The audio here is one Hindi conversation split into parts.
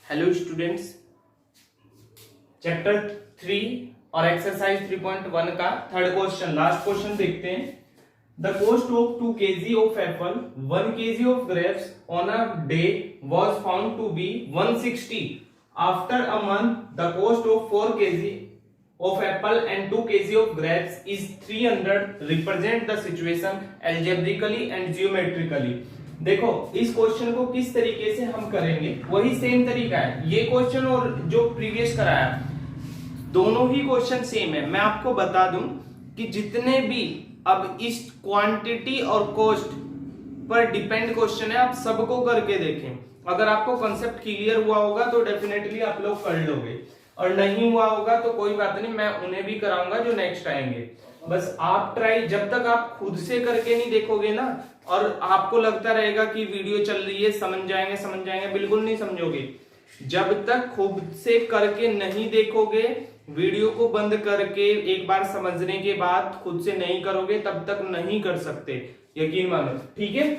हेलो स्टूडेंट्स, चैप्टर 3 और एक्सरसाइज 3.1 का थर्ड क्वेश्चन, लास्ट क्वेश्चन देखते हैं। The cost of 2 kg of apple, 1 kg of grapes on a day was found to be 160। After a month the cost of 4 kg of apple and 2 kg of grapes is 300. Represent the situation algebraically and geometrically. देखो इस क्वेश्चन को किस तरीके से हम करेंगे, वही सेम तरीका है। ये क्वेश्चन और जो प्रीवियस कराया दोनों ही क्वेश्चन सेम है। मैं आपको बता दूं कि जितने भी अब इस क्वांटिटी और कॉस्ट पर डिपेंड क्वेश्चन है, आप सबको करके देखें। अगर आपको कॉन्सेप्ट क्लियर हुआ होगा तो डेफिनेटली आप लोग कर लोगे, और नहीं हुआ होगा तो कोई बात नहीं, मैं उन्हें भी कराऊंगा जो नेक्स्ट आएंगे। बस आप ट्राई, जब तक आप खुद से करके नहीं देखोगे ना, और आपको लगता रहेगा कि वीडियो चल रही है समझ जाएंगे, बिल्कुल नहीं समझोगे। जब तक खुद से करके नहीं देखोगे, वीडियो को बंद करके एक बार समझने के बाद खुद से नहीं करोगे, तब तक नहीं कर सकते, यकीन मानो। ठीक है,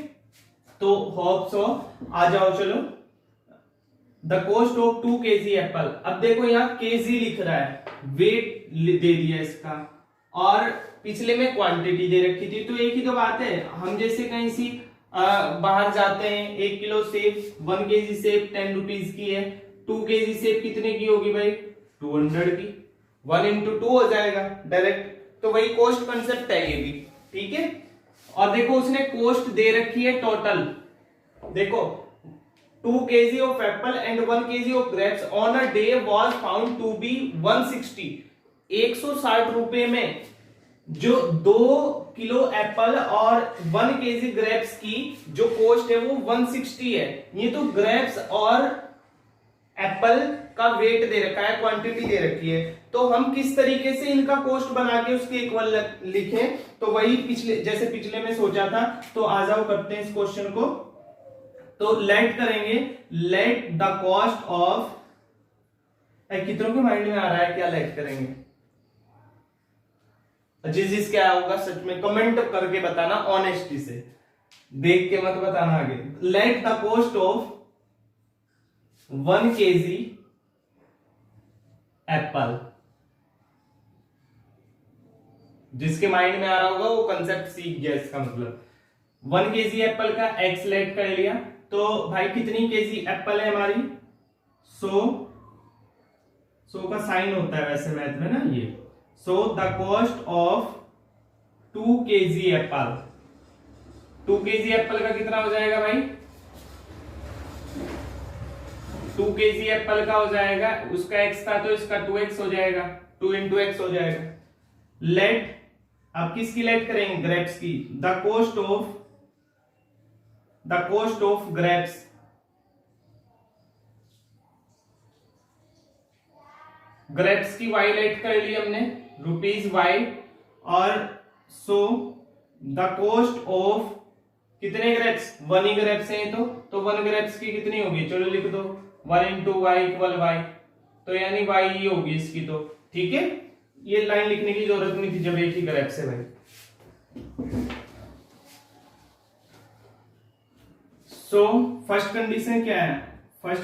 तो होप सो आ जाओ। चलो, the cost of 2 kg Apple. अब देखो यहाँ केजी लिख रहा है, वेट दे दिया इसका, और पिछले में क्वांटिटी दे रखी थी। तो एक ही तो बात है, हम जैसे कहीं सी बाहर जाते हैं, 1 किलो सेब, 1 kg सेब 10 रुपीज की है, 2 kg सेब कितने की होगी भाई? 200 की। 1 into 2 हो जाएगा डायरेक्ट। तो वही कॉस्ट कंसेप्ट है ये भी, ठीक है। और देखो उसने कॉस्ट दे रखी है टोटल, देखो 2 kg of apple and 1 kg of grapes on a day was found to be 160। 160 रुपए में जो 2 किलो एप्पल और 1 kg ग्रेप्स की जो कॉस्ट है वो 160 है। ये तो ग्रेप्स और एप्पल का वेट दे रखा है, क्वांटिटी दे रखी है। तो हम किस तरीके से इनका कॉस्ट बना के उसके इक्वल लिखें, तो वही पिछले में सोचा था। तो आ जाओ करते हैं इस क्वेश्चन को। तो लेट करेंगे, लेट द कॉस्ट ऑफ, कितनों के माइंड में आ रहा है क्या लेट करेंगे? जिस क्या होगा सच में कमेंट करके बताना, ऑनेस्टी से, देख के मत बताना आगे। Let the cost of 1 kg Apple, जिसके माइंड में आ रहा होगा वो कंसेप्ट सीख गया। इसका मतलब 1 kg एप्पल का एक्स लेट कर लिया, तो भाई कितनी केजी एप्पल है हमारी? 100 का साइन होता है वैसे मैथ में ना ये। So the cost of 2 kg Apple, 2 kg Apple का कितना हो जाएगा भाई? 2 kg एप्पल का हो जाएगा, उसका x था तो इसका 2x हो जाएगा, 2 into x हो जाएगा। लेट, अब किसकी लेट करेंगे? ग्रेप्स की। The cost of grapes, grapes की y लेट कर ली हमने, ₹y, और सो द कॉस्ट ऑफ कितने ग्रेप्स? 1 ही ग्रेप्स है तो 1 ग्रेप्स की कितनी होगी? चलो लिख दो, 1 into y इक्वल y, तो यानी y ही होगी इसकी। तो ठीक है, ये लाइन लिखने की जरूरत नहीं थी जब एक ही ग्रेप्स है भाई। सो फर्स्ट कंडीशन क्या है? फर्स्ट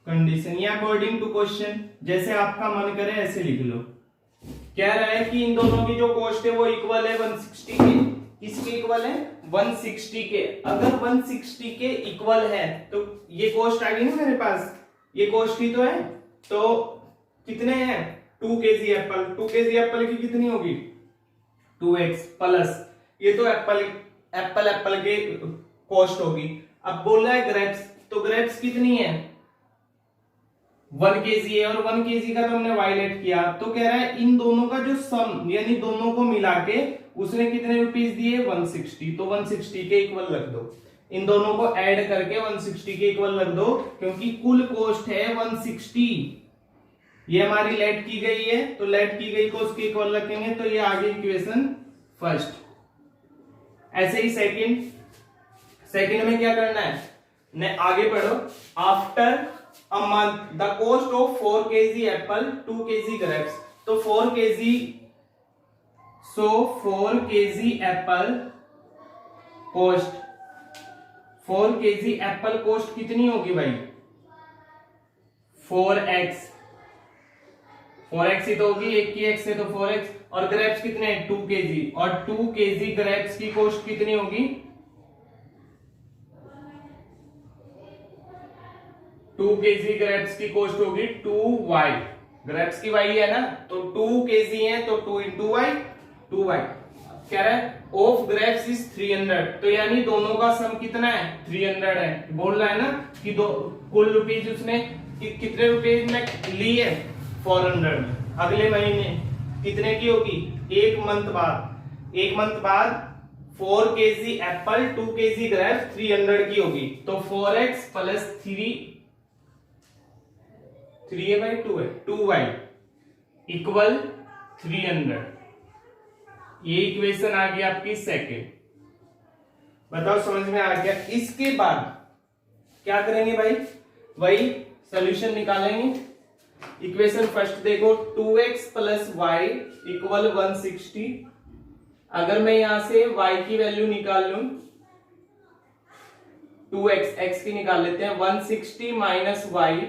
कंडीशन या अकॉर्डिंग टू क्वेश्चन, जैसे आपका मन करे ऐसे लिख लो। कह रहा है कि इन दोनों की जो कॉस्ट है वो इक्वल है 160 के। किसके इक्वल है? 160 के। अगर 160 के इक्वल है तो ये कॉस्ट आ गई ना मेरे पास, ये कॉस्ट ही तो है। तो कितने हैं? 2 kg एप्पल, 2 kg एप्पल की कितनी होगी? 2x प्लस, ये तो एप्पल के कॉस्ट होगी। अब बोल रहा है ग्रेप्स, तो ग्रेप्स कितनी है? 1 kg है, और 1 kg का तो हमने y लेट किया। तो कह रहा है इन दोनों का जो सम, यानी दोनों को मिला के उसने कितने रुपीस दिए? 160। तो 160 के इक्वल रख दो, इन दोनों को ऐड करके 160 के इक्वल रख दो, क्योंकि कुल कॉस्ट है 160। ये हमारी लेट की गई है, तो लेट की गई को उसके इक्वल रखेंगे, तो ये आगे इक्वेशन फर्स्ट। ऐसे ही सेकंड में क्या करना है? ने आगे पढ़ो। After a month the cost of 4 kg Apple, 2 kg grapes. तो 4 kg Apple cost 4 KG Apple cost कितनी होगी भाई? 4x। 4x ही तो होगी, एक की x है तो 4x। और ग्रेप्स कितने हैं? 2 केजी। और 2 केजी ग्रेप्स की कॉस्ट कितनी होगी? 2 केजी ग्रेप्स की कॉस्ट होगी 2y। ग्रेप्स की y है ना, तो 2 केजी है तो 2 इंटू वाई, 2y। कह रहा है ऑफ ग्रेप्स इज 300, तो यानी दोनों का सम कितना है? 300 है। बोल रहा है ना कि दो कुल रुपीज उसने कितने रुपीज में ली है? 400 में। अगले महीने कितने की होगी? एक मंथ बाद। एक मंथ बाद 4 केजी एप्पल 2 केजी ग्रेप्स 300 की होगी। तो 4x प्लस 3 है भाई, 2 है, 2y इक्वल 300। ये इक्वेशन आ गई आपकी सेकेंड। बताओ समझ में आ गया? इसके बाद क्या करेंगे भाई? वही सॉल्यूशन निकालेंगे। इक्वेशन फर्स्ट देखो, 2x प्लस वाई इक्वल 160। अगर मैं यहां से y की वैल्यू निकाल लूं, 2x, x की निकाल लेते हैं, 160 minus y,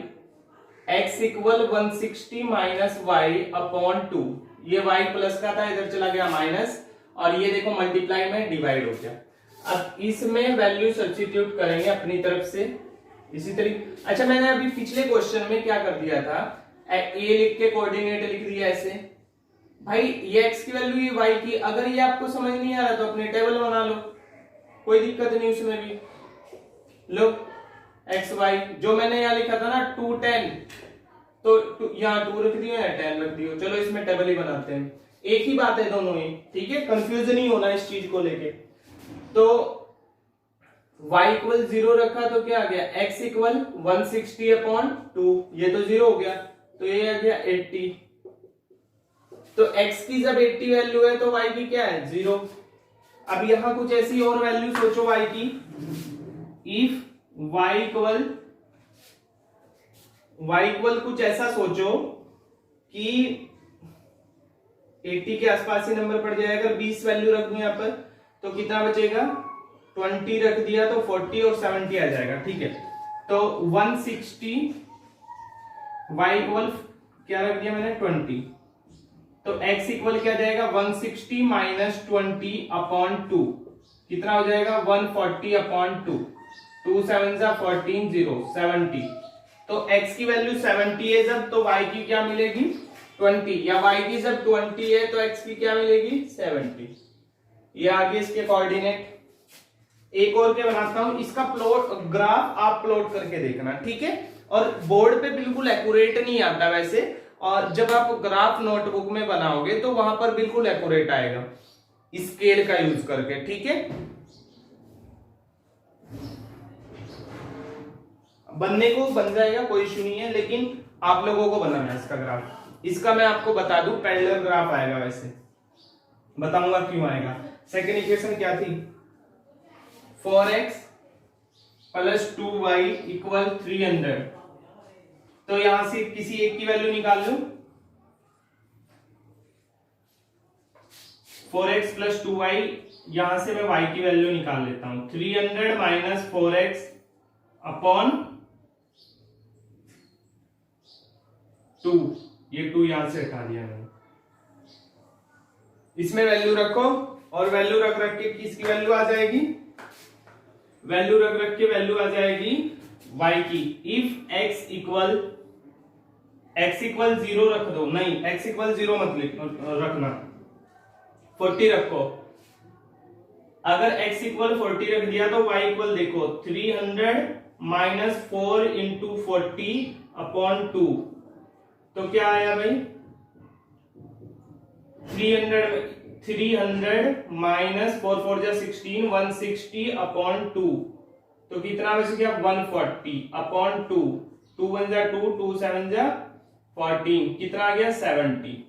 x equal 160 minus y upon 2। ये y प्लस का था, इधर चला गया माइनस, और ये देखो मल्टीप्लाई में डिवाइड हो गया। अब इसमें वैल्यू सब्स्टिट्यूट करेंगे अपनी तरफ से इसी तरीके। अच्छा, मैंने अभी पिछले क्वेश्चन में क्या कर दिया था, a लिख के कोऑर्डिनेट लिख दिया ऐसे। भाई ये x की वैल्यू, ये y की। अगर ये आपको समझ नहीं आ रहा तो अपने टेबल बना लो, कोई दिक्कत नहीं उसमें भी। लो एक्स वाई, जो मैंने यहाँ लिखा था ना 2 10, तो यहाँ 2 रख दियो या 10 रख दियो। चलो इसमें टेबल ही बनाते हैं, एक ही बात है दोनों ही, ठीक है? कंफ्यूजन नहीं होना इस चीज को लेके। तो y इक्वल 0 रखा तो क्या आ गया? x इक्वल 160 अपॉन 2, ये तो 0 हो गया, तो ये आ गया 80। तो x की जब 80 वैल्यू है तो y की क्या है? 0। अब यहां कुछ ऐसी और वैल्यू सोचो y की। इफ y इक्वल कुछ ऐसा सोचो कि 80 के आसपास ही नंबर पड़ जाएगा। अगर 20 वैल्यू रख दूं यहां पर तो कितना बचेगा? 20 रख दिया तो 40 और 70 आ जाएगा, ठीक है? तो 160, y इक्वल क्या रख दिया मैंने? 20। तो x इक्वल क्या जाएगा? 160 माइनस 20 अपॉन 2, कितना हो जाएगा? 140 अपॉन 2। 2 7 14, 0 70। तो x की वैल्यू 70 है जब, तो y की क्या मिलेगी? 20। या y की जब 20 है तो x की क्या मिलेगी? 70। ये आगे इसके कोऑर्डिनेट। एक और के बनाता हूं, इसका प्लॉट ग्राफ आप प्लॉट करके देखना, ठीक है? और बोर्ड पे बिल्कुल एक्यूरेट नहीं आता वैसे, और जब आप ग्राफ नोटबुक में बनाओगे तो वहां पर बिल्कुल एक्यूरेट आएगा स्केल का यूज करके, ठीक है? बनने को बन जाएगा, कोई इशू नहीं है, लेकिन आप लोगों को बनाना है इसका ग्राफ। इसका मैं आपको बता दूं, पैरेलल ग्राफ आएगा, वैसे बताऊंगा क्यों आएगा। सेकेंड इक्वेशन क्या थी? 4x plus 2y equal 300। तो यहां से किसी एक की वैल्यू निकाल लूं। 4x प्लस 2y, यहां से मैं y की वैल्यू निकाल लेता हूं। 300 माइनस 4x अपॉन 2, ये 2 यहां से हटा दिया मैंने। इसमें वैल्यू रखो, और वैल्यू रख रख के किसकी वैल्यू आ जाएगी? वैल्यू रख रख के वैल्यू आ जाएगी y की। इफ x इक्वल 0 रख दो, नहीं x इक्वल 0 मत रखना, 40 रखो। अगर x इक्वल 40 रख दिया तो y इक्वल देखो 300 माइनस 4 इंटू 40 अपॉन 2, तो क्या आया भाई? 300 माइनस 4 4 जा 16, 160 अपॉन 2, तो कितना बच गया? 140 अपॉन 2, 2 1 जा 2, 2 7 जा 14, कितना आ गया? 70।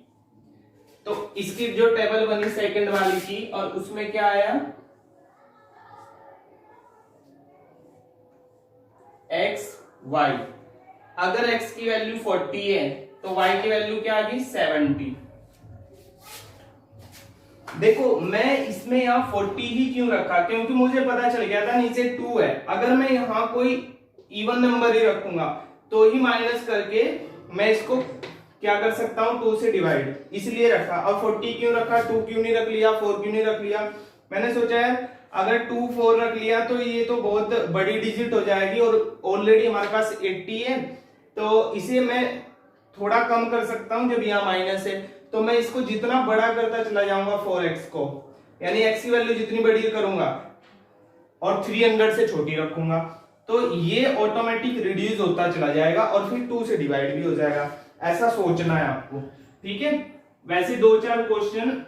तो इसकी जो टेबल बनी सेकंड वाली की, और उसमें क्या आया? x y। अगर x की वैल्यू 40 है तो y की वैल्यू क्या आ गई? 70। देखो मैं इसमें यहाँ 40 ही क्यों रखा, क्योंकि मुझे पता चल गया था नीचे 2 है, अगर मैं यहाँ कोई इवन नंबर ही रखूंगा तो ही माइनस करके मैं इसको क्या कर सकता हूँ 2 से डिवाइड, इसलिए रखा। अब 40 क्यों रखा, 2 क्यों नहीं रख लिया, 4 क्यों नहीं रख लिया, मैंने सोचा है अगर 2 4 रख लिया तो ये तो बहुत बड़ी डिजिट हो जाएगी और ऑलरेडी हमारे पास 80 है, तो इसे मैं थोड़ा कम कर सकता हूं जब यहाँ माइनस है। तो मैं इसको जितना बड़ा करता चला जाऊंगा 4x को, यानी x की वैल्यू जितनी बड़ी करूंगा और 300 से छोटी रखूंगा, तो ये ऑटोमेटिक रिड्यूस होता चला जाएगा और फिर 2 से डिवाइड भी हो जाएगा। ऐसा सोचना है आपको, ठीक है। वैसे 2-4 क्वेश्चन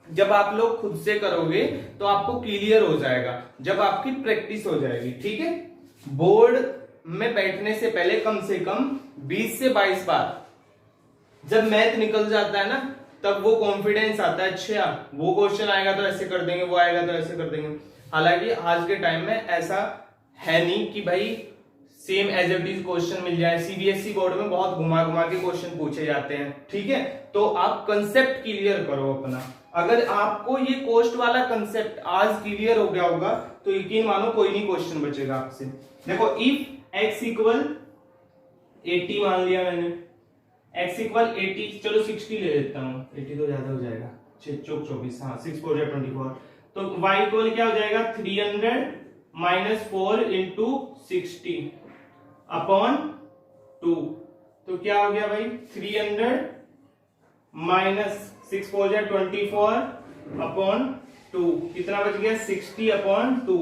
जब आप लोग खुद से करोगे तो आपको क्लियर हो जाएगा, जब आपकी प्रैक्टिस हो जाएगी, ठीक है। बोर्ड में बैठने से पहले कम से कम 20 से 22 बार जब मैथ निकल जाता है ना, तब वो कॉन्फिडेंस आता है, अच्छा वो क्वेश्चन आएगा तो ऐसे कर देंगे, वो आएगा तो ऐसे कर देंगे। हालांकि आज के टाइम में ऐसा है नहीं कि भाई same as it is question मिल जाए। सीबीएसई बोर्ड में बहुत घुमा घुमा के क्वेश्चन पूछे जाते हैं, ठीक है। तो आप कंसेप्ट क्लियर करो अपना। अगर आपको ये कोस्ट वाला कंसेप्ट आज क्लियर हो गया होगा तो यकीन मानो कोई नहीं क्वेश्चन बचेगा आपसे। देखो इफ x इक्वल 80 मान लिया मैंने, x इक्वल 80, चलो 60 ले लेता हूँ, 80 तो ज्यादा हो जाएगा, 6 चौक 24, हाँ 6 4 24, तो y इक्वल क्या हो जाएगा 300 माइनस 4 इंटू 60 अपॉन 2, तो क्या हो गया भाई 300 माइनस 6 4 24 अपॉन 2, कितना बच गया 60 अपॉन 2,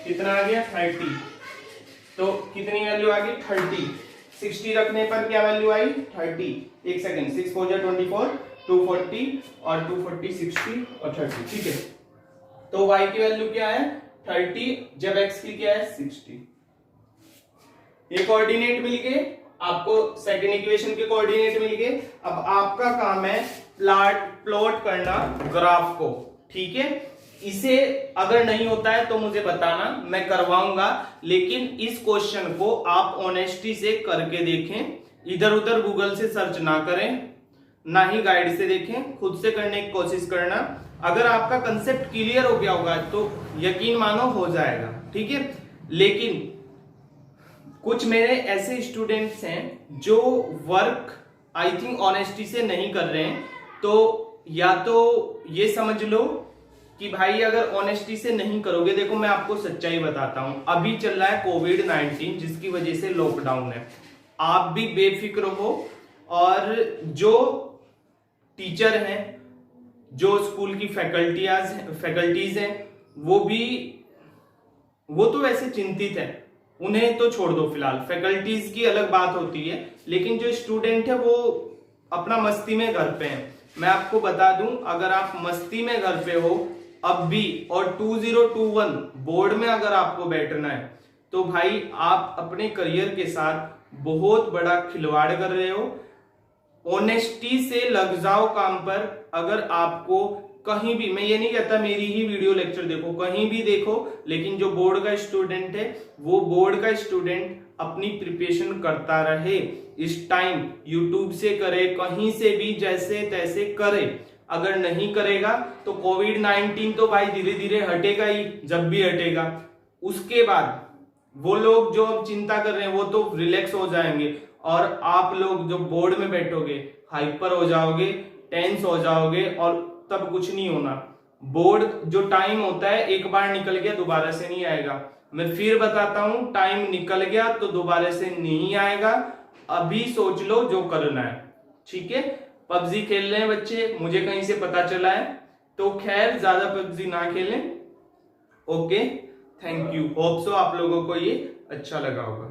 कितना आ गया 30, तो कितनी वैल्यू आ गई 30। 60 रखने पर क्या वैल्यू आई 30। एक सेकेंड, 6 4 24, 240 और 240 60 और 30, ठीक है। तो y की वैल्यू क्या है 30, जब x की क्या है 60। ये कोऑर्डिनेट मिल गए आपको, सेकंड इक्वेशन के कोऑर्डिनेट मिल गए। अब आपका काम है प्लॉट करना ग्राफ को, ठीक है। इसे अगर नहीं होता है तो मुझे बताना, मैं करवाऊंगा, लेकिन इस क्वेश्चन को आप ऑनेस्टी से करके देखें, इधर उधर गूगल से सर्च ना करें, ना ही गाइड से देखें, खुद से करने की कोशिश करना। अगर आपका कंसेप्ट क्लियर हो गया होगा तो यकीन मानो हो जाएगा, ठीक है। लेकिन कुछ मेरे ऐसे स्टूडेंट्स हैं जो वर्क आई थिंक ऑनेस्टी से नहीं कर रहे हैं, तो या तो ये समझ लो कि भाई अगर ऑनेस्टी से नहीं करोगे, देखो मैं आपको सच्चाई बताता हूं, अभी चल रहा है कोविड-19 जिसकी वजह से लॉकडाउन है, आप भी बेफिक्र हो और जो टीचर हैं, जो स्कूल की फैकल्टीज हैं, वो तो वैसे चिंतित है, उन्हें तो छोड़ दो फिलहाल, फैकल्टीज की अलग बात होती है, लेकिन जो स्टूडेंट है वो अपना मस्ती में घर पे है। मैं आपको बता दूं, अगर आप मस्ती में घर पे हो अब भी और 2021 बोर्ड में अगर आपको बैठना है तो भाई आप अपने करियर के साथ बहुत बड़ा खिलवाड़ कर रहे हो। ऑनेस्टी से लग जाओ काम पर। अगर आपको कहीं भी, मैं ये नहीं कहता मेरी ही वीडियो लेक्चर देखो, कहीं भी देखो, लेकिन जो बोर्ड का स्टूडेंट है वो बोर्ड का स्टूडेंट अपनी प्रिपरेशन करता रहे। इस टाइम यूट्यूब से करे, कहीं से भी जैसे तैसे करे। अगर नहीं करेगा तो कोविड-19 तो भाई धीरे धीरे हटेगा ही, जब भी हटेगा उसके बाद वो लोग जो अब चिंता कर रहे हैं वो तो रिलैक्स हो जाएंगे, और आप लोग जो बोर्ड में बैठोगे हाइपर हो जाओगे, टेंस हो जाओगे, और तब कुछ नहीं होना। बोर्ड जो टाइम होता है एक बार निकल गया दोबारा से नहीं आएगा। मैं फिर बताता हूं, टाइम निकल गया तो दोबारा से नहीं आएगा। अभी सोच लो जो करना है, ठीक है। पबजी खेल रहे हैं बच्चे, मुझे कहीं से पता चला है, तो खैर ज्यादा पबजी ना खेलें। Okay, thank you. Hope so आप लोगों को ये अच्छा लगा होगा।